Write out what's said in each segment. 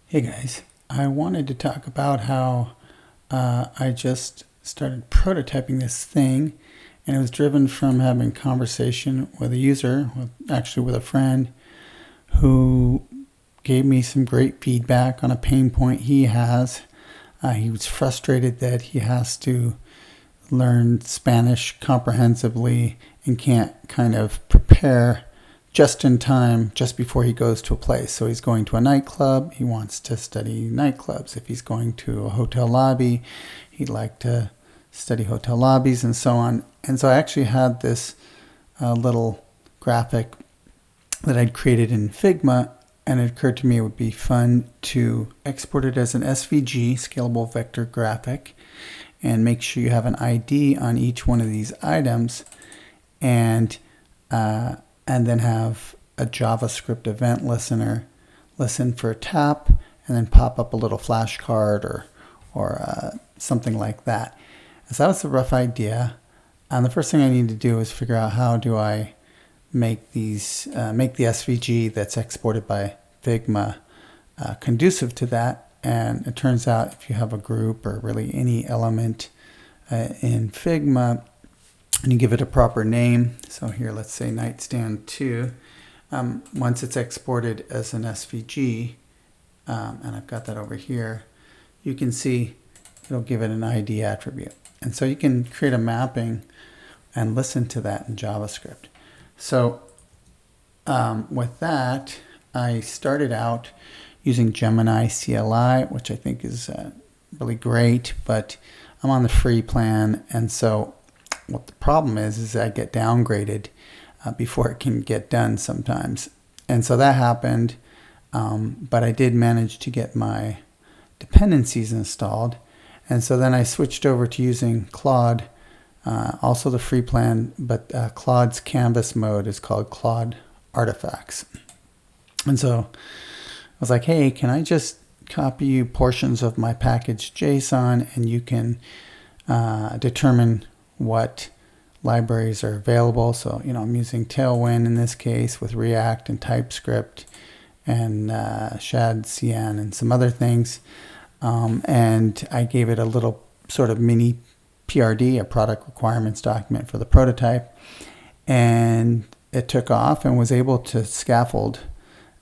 Hey guys, I wanted to talk about how I just started prototyping this thing, and it was driven from having conversation with a user, actually with a friend, who gave me some great feedback on a pain point he has. He was frustrated that he has to learn Spanish comprehensively and can't kind of prepare just in time, just before he goes to a place. So he's going to a nightclub, he wants to study nightclubs. If he's going to a hotel lobby, he'd like to study hotel lobbies and so on. And so I actually had this little graphic that I'd created in Figma, and it occurred to me it would be fun to export it as an SVG, scalable vector graphic, and make sure you have an ID on each one of these items, and then have a JavaScript event listener listen for a tap and then pop up a little flashcard or something like that. So that was the rough idea. And the first thing I need to do is figure out how do I make these make the SVG that's exported by Figma conducive to that. And it turns out if you have a group or really any element in Figma, and you give it a proper name. So here, let's say nightstand 2. Once it's exported as an SVG, and I've got that over here, you can see it'll give it an ID attribute. And so you can create a mapping and listen to that in JavaScript. So with that, I started out using gemini-cli, which I think is really great, but I'm on the free plan, and so what the problem is I get downgraded before it can get done sometimes. And so that happened, but I did manage to get my dependencies installed. And so then I switched over to using Claude, also the free plan, but Claude's canvas mode is called Claude Artifacts. And so I was like, hey, can I just copy you portions of my package JSON, and you can determine what libraries are available. So, I'm using Tailwind in this case with React and Typescript and Shadcn and some other things. And I gave it a little sort of mini PRD, a product requirements document for the prototype. And it took off and was able to scaffold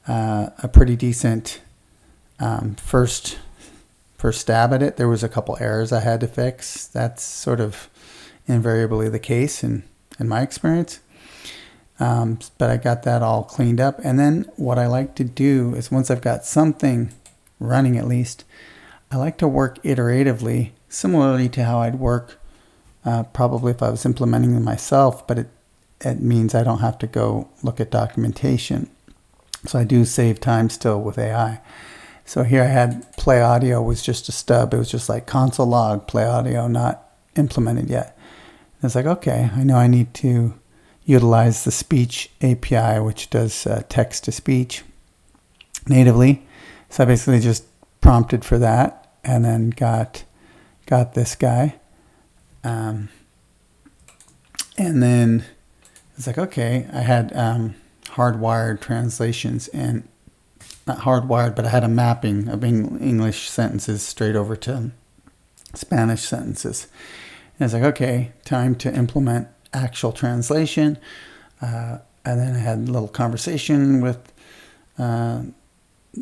a pretty decent first stab at it. There was a couple errors I had to fix. That's sort of invariably the case in my experience. But I got that all cleaned up. And then what I like to do is, once I've got something running at least, I like to work iteratively, similarly to how I'd work probably if I was implementing them myself, but it means I don't have to go look at documentation. So I do save time still with AI. So here I had play audio was just a stub. It was just like console log, play audio, not implemented yet. And it's like, okay, I know I need to utilize the speech API, which does text to speech natively. So I basically just prompted for that and then got this guy. And then it's like, okay, I had hardwired translations, and not hardwired, but I had a mapping of English sentences straight over to Spanish sentences. And it's like, okay, time to implement actual translation. And then I had a little conversation with the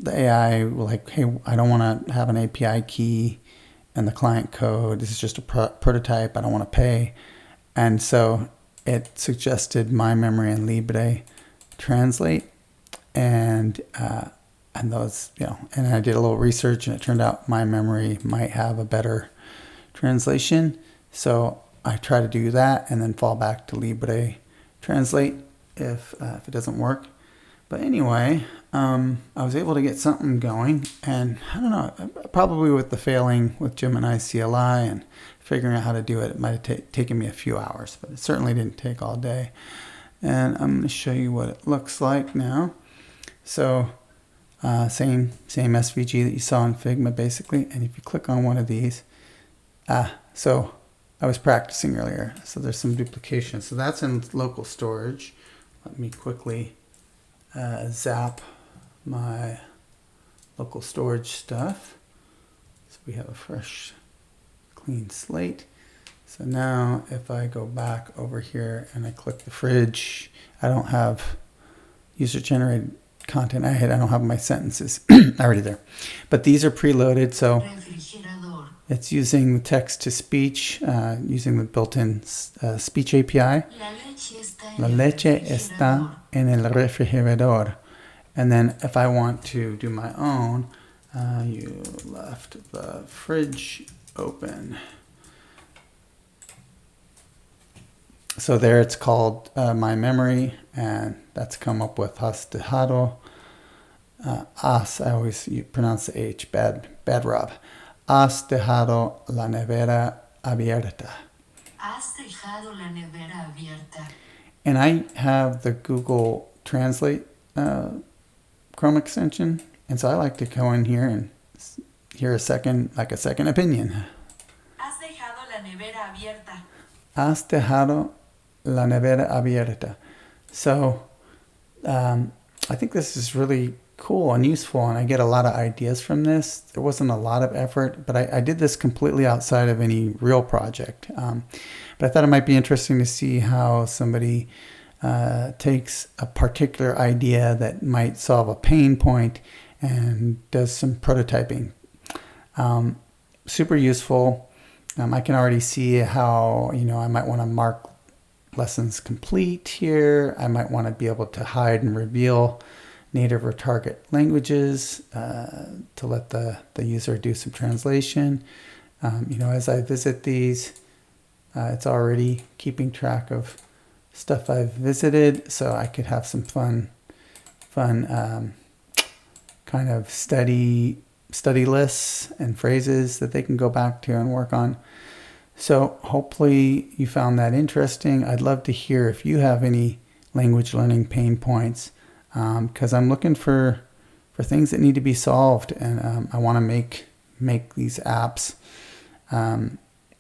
AI, like, hey, I don't want to have an API key and the client code. This is just a prototype. I don't want to pay. And so it suggested My Memory and Libre translate. And those, and I did a little research, and it turned out My Memory might have a better translation. So I try to do that and then fall back to Libre translate if it doesn't work. But anyway, I was able to get something going, and I don't know, probably with the failing with gemini-cli and figuring out how to do it, it might have taken me a few hours, but it certainly didn't take all day. And I'm going to show you what it looks like now. So same SVG that you saw in Figma basically. And if you click on one of these, so I was practicing earlier, so there's some duplication. So that's in local storage. Let me quickly zap my local storage stuff. So we have a fresh, clean slate. So now if I go back over here and I click the fridge, I don't have user-generated content. I don't have my sentences already there. But these are preloaded, so it's using the text-to-speech, using the built-in speech API. La leche está en el refrigerador. And then if I want to do my own, you left the fridge open. So there it's called my memory, and that's come up with has dejado. I always pronounce the H, bad Rob. Has dejado la nevera abierta. Has dejado la nevera abierta. And I have the Google Translate Chrome extension, and so I like to go in here and hear a second opinion. Has dejado la nevera abierta. Has dejado la nevera abierta. So I think this is really cool and useful, and I get a lot of ideas from this. There wasn't a lot of effort, but I did this completely outside of any real project. But I thought it might be interesting to see how somebody takes a particular idea that might solve a pain point and does some prototyping. Super useful. I can already see how, I might want to mark lessons complete here. I might want to be able to hide and reveal native or target languages to let the user do some translation. As I visit these, it's already keeping track of stuff I've visited, so I could have some fun kind of study lists and phrases that they can go back to and work on. So hopefully you found that interesting. I'd love to hear if you have any language learning pain points, because I'm looking for things that need to be solved, and I want to make these apps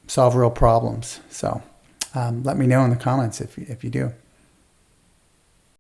solve real problems. So let me know in the comments if you do.